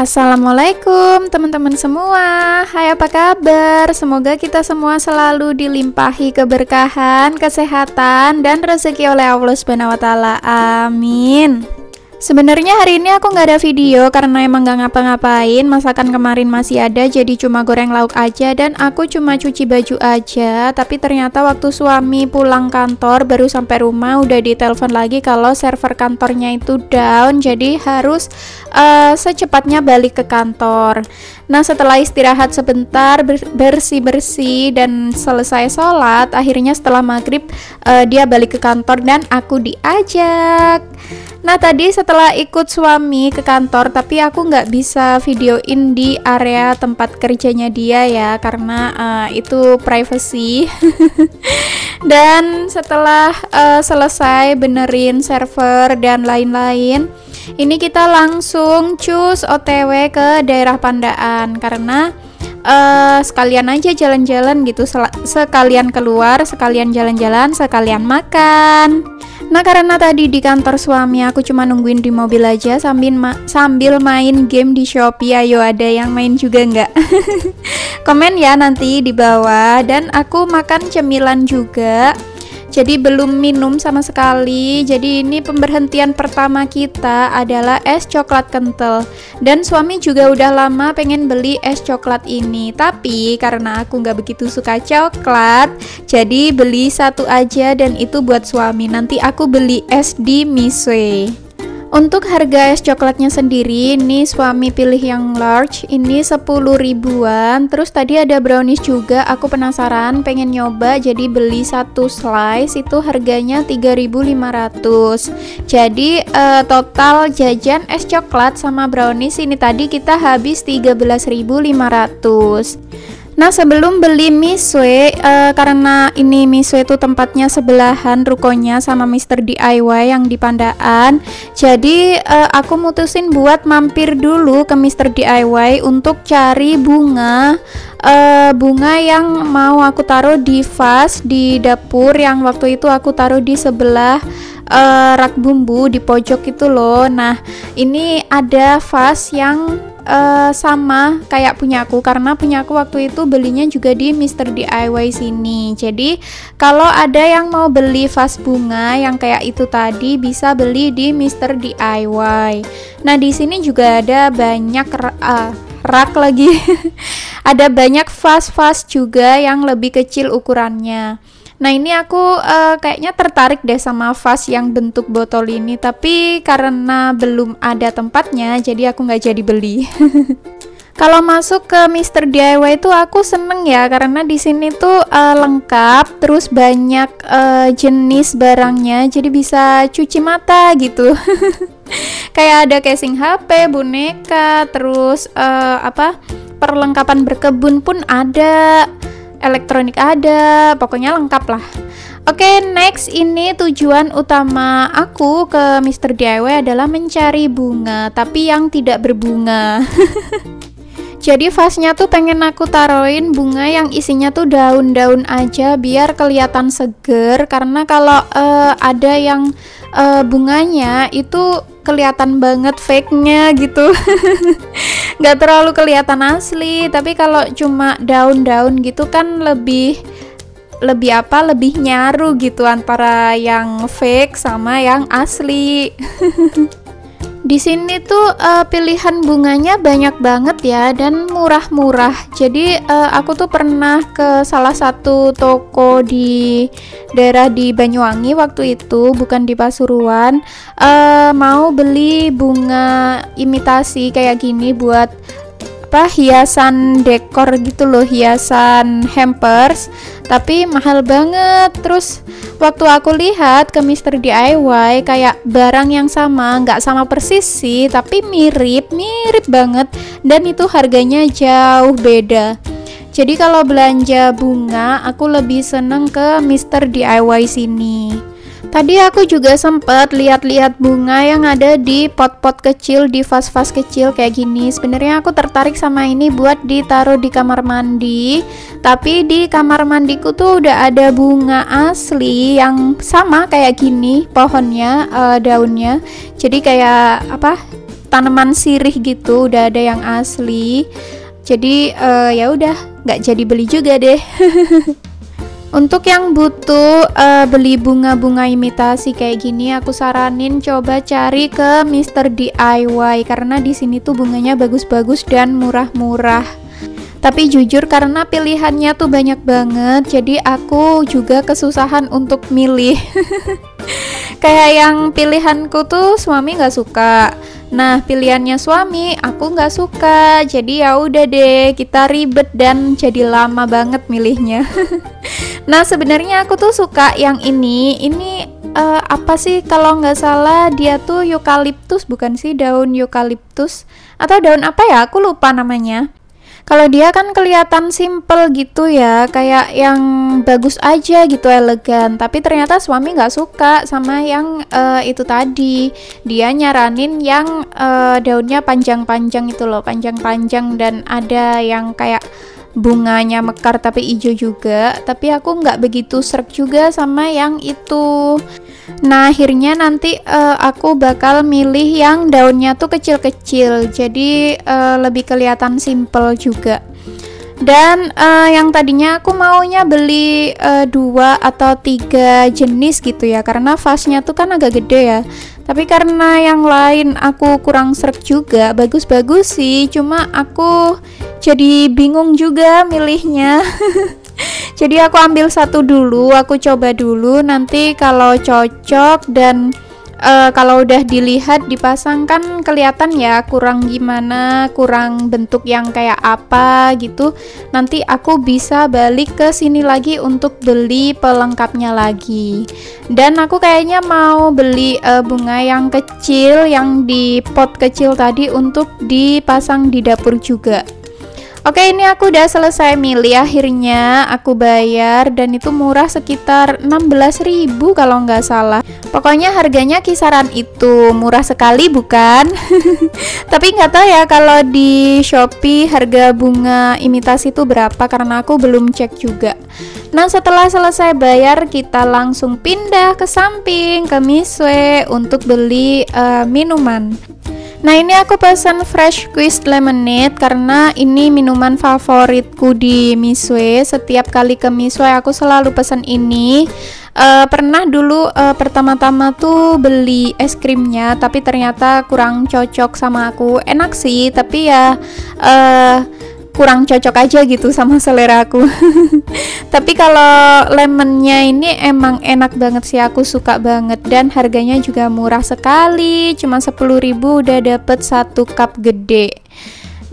Assalamualaikum teman-teman semua. Hai, apa kabar? Semoga kita semua selalu dilimpahi keberkahan, kesehatan, dan rezeki oleh Allah Subhanahu wa Ta'ala. Amin. Sebenarnya hari ini aku nggak ada video karena emang nggak ngapa-ngapain. Masakan kemarin masih ada, jadi cuma goreng lauk aja dan aku cuma cuci baju aja. Tapi ternyata waktu suami pulang kantor baru sampai rumah udah ditelepon lagi kalau server kantornya itu down, jadi harus secepatnya balik ke kantor. Nah, setelah istirahat sebentar, bersih-bersih dan selesai sholat, akhirnya setelah maghrib dia balik ke kantor dan aku diajak. Nah, tadi setelah ikut suami ke kantor, tapi aku nggak bisa videoin di area tempat kerjanya dia ya, karena itu privacy. Dan setelah selesai benerin server dan lain-lain, ini kita langsung cus OTW ke daerah Pandaan karena sekalian aja jalan-jalan gitu, sekalian keluar, sekalian jalan-jalan, sekalian makan. Nah, karena tadi di kantor suami aku cuma nungguin di mobil aja sambil main game di Shopee. Ayo, ada yang main juga nggak? Komen ya nanti di bawah. Dan aku makan cemilan juga, jadi belum minum sama sekali. Jadi ini pemberhentian pertama kita adalah es coklat kental. Dan suami juga udah lama pengen beli es coklat ini, tapi karena aku nggak begitu suka coklat, jadi beli satu aja dan itu buat suami. Nanti aku beli es di Misue. Untuk harga es coklatnya sendiri, ini suami pilih yang large, ini 10 ribuan. Terus tadi ada brownies juga, aku penasaran pengen nyoba, jadi beli satu slice, itu harganya 3.500. Jadi total jajan es coklat sama brownies ini tadi kita habis 13.500. Nah, sebelum beli Misue, karena ini Misue itu tempatnya sebelahan rukonya sama Mr. DIY yang di Pandaan, jadi aku mutusin buat mampir dulu ke Mr. DIY untuk cari bunga yang mau aku taruh di vas di dapur, yang waktu itu aku taruh di sebelah rak bumbu di pojok itu loh. Nah, ini ada vas yang sama kayak punyaku, karena punyaku waktu itu belinya juga di Mr. DIY sini. Jadi kalau ada yang mau beli vas bunga yang kayak itu tadi, bisa beli di Mr. DIY. Nah, di sini juga ada banyak rak lagi. Ada banyak vas-vas juga yang lebih kecil ukurannya. Nah, ini aku kayaknya tertarik deh sama vas yang bentuk botol ini, tapi karena belum ada tempatnya, jadi aku nggak jadi beli. Kalau masuk ke Mr. DIY itu aku seneng ya, karena di sini tuh lengkap, terus banyak jenis barangnya, jadi bisa cuci mata gitu. Kayak ada casing HP, boneka, terus perlengkapan berkebun pun ada. Elektronik ada, pokoknya lengkap lah. Oke, next, ini tujuan utama aku ke Mr. DIY adalah mencari bunga, tapi yang tidak berbunga. Jadi vasnya tuh pengen aku taruhin bunga yang isinya tuh daun-daun aja biar kelihatan seger, karena kalau ada yang bunganya itu kelihatan banget fake-nya gitu. Nggak terlalu kelihatan asli, tapi kalau cuma daun-daun gitu kan lebih nyaru gitu antara yang fake sama yang asli. Di sini tuh pilihan bunganya banyak banget ya, dan murah-murah. Jadi aku tuh pernah ke salah satu toko di daerah di Banyuwangi waktu itu, bukan di Pasuruan, mau beli bunga imitasi kayak gini buat hiasan dekor gitu loh, hiasan hampers, tapi mahal banget. Terus waktu aku lihat ke Mr. DIY, kayak barang yang sama, nggak sama persis sih, tapi mirip banget, dan itu harganya jauh beda. Jadi kalau belanja bunga, aku lebih seneng ke Mr. DIY sini. Tadi aku juga sempat lihat-lihat bunga yang ada di pot-pot kecil, di vas-vas kecil kayak gini. Sebenarnya aku tertarik sama ini buat ditaruh di kamar mandi, tapi di kamar mandiku tuh udah ada bunga asli yang sama kayak gini pohonnya, daunnya. Jadi kayak tanaman sirih gitu, udah ada yang asli. Jadi ya udah nggak jadi beli juga deh. Untuk yang butuh beli bunga-bunga imitasi kayak gini, aku saranin coba cari ke Mr. DIY karena di sini tuh bunganya bagus-bagus dan murah-murah. Tapi jujur karena pilihannya tuh banyak banget, jadi aku juga kesusahan untuk milih. Kayak yang pilihanku tuh suami nggak suka. Nah, pilihannya suami aku nggak suka. Jadi ya udah deh, kita ribet dan jadi lama banget milihnya. Nah, sebenarnya aku tuh suka yang ini. Ini apa sih kalau nggak salah dia tuh eukaliptus, bukan sih, daun eukaliptus atau daun apa ya? Aku lupa namanya. Kalau dia kan kelihatan simple gitu ya, kayak yang bagus aja gitu, elegan. Tapi ternyata suami nggak suka sama yang itu tadi. Dia nyaranin yang daunnya panjang-panjang itu loh, panjang-panjang dan ada yang kayak bunganya mekar tapi hijau juga. Tapi aku nggak begitu srek juga sama yang itu. Nah, akhirnya nanti aku bakal milih yang daunnya tuh kecil-kecil, jadi lebih kelihatan simple juga. Dan yang tadinya aku maunya beli 2 atau 3 jenis gitu ya, karena vasnya tuh kan agak gede ya. Tapi karena yang lain aku kurang srek juga, bagus-bagus sih, cuma aku jadi bingung juga milihnya. Jadi aku ambil satu dulu, aku coba dulu, nanti kalau cocok dan kalau udah dilihat dipasang kan kelihatan ya kurang gimana, kurang bentuk yang kayak apa gitu. Nanti aku bisa balik ke sini lagi untuk beli pelengkapnya lagi. Dan aku kayaknya mau beli bunga yang kecil, yang di pot kecil tadi untuk dipasang di dapur juga. Oke, ini aku udah selesai milih, akhirnya aku bayar dan itu murah, sekitar 16.000 kalau nggak salah. Pokoknya harganya kisaran itu, murah sekali bukan? Tapi nggak tahu ya kalau di Shopee harga bunga imitasi itu berapa, karena aku belum cek juga. Nah, setelah selesai bayar kita langsung pindah ke samping ke Mizwe untuk beli minuman. Nah, ini aku pesan fresh squeezed lemonade karena ini minuman favoritku di Mizwe. Setiap kali ke Mizwe aku selalu pesan ini. Pernah dulu pertama-tama tuh beli es krimnya, tapi ternyata kurang cocok sama aku. Enak sih, tapi ya kurang cocok aja gitu sama selera aku. Tapi kalau lemonnya ini emang enak banget sih, aku suka banget dan harganya juga murah sekali, cuma 10.000 udah dapet 1 cup gede.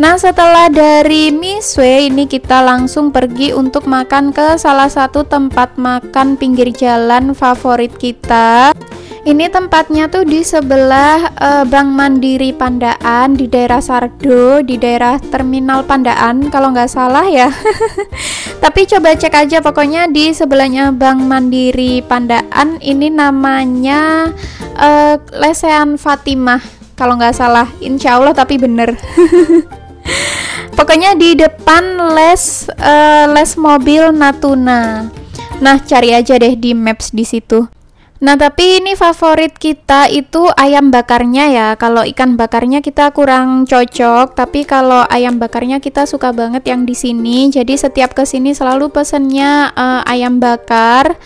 Nah, setelah dari Mizwe ini kita langsung pergi untuk makan ke salah satu tempat makan pinggir jalan favorit kita. Ini tempatnya tuh di sebelah Bank Mandiri Pandaan, di daerah Sardo, di daerah Terminal Pandaan kalau nggak salah ya. Tapi coba cek aja, pokoknya di sebelahnya Bank Mandiri Pandaan. Ini namanya Lesehan Fatimah kalau nggak salah, insya Allah tapi bener. Pokoknya di depan les mobil Natuna. Nah, cari aja deh di maps di situ. Nah, tapi ini favorit kita itu ayam bakarnya ya. Kalau ikan bakarnya kita kurang cocok, tapi kalau ayam bakarnya kita suka banget yang di sini. Jadi setiap kesini selalu pesennya ayam bakar.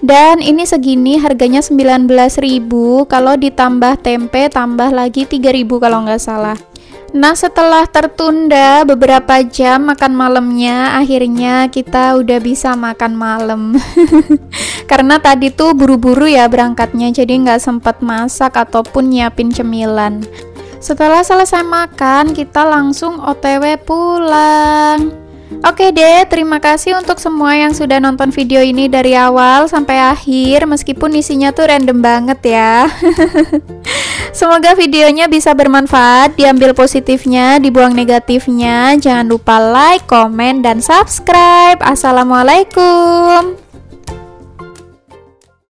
Dan ini segini harganya 19.000. Kalau ditambah tempe tambah lagi 3.000 kalau nggak salah. Nah, setelah tertunda beberapa jam makan malamnya, akhirnya kita udah bisa makan malam. Karena tadi tuh buru-buru ya berangkatnya, jadi nggak sempat masak ataupun nyiapin cemilan. Setelah selesai makan, kita langsung OTW pulang. Oke deh, terima kasih untuk semua yang sudah nonton video ini dari awal sampai akhir, meskipun isinya tuh random banget ya. Semoga videonya bisa bermanfaat, diambil positifnya, dibuang negatifnya. Jangan lupa like, komen, dan subscribe. Assalamualaikum.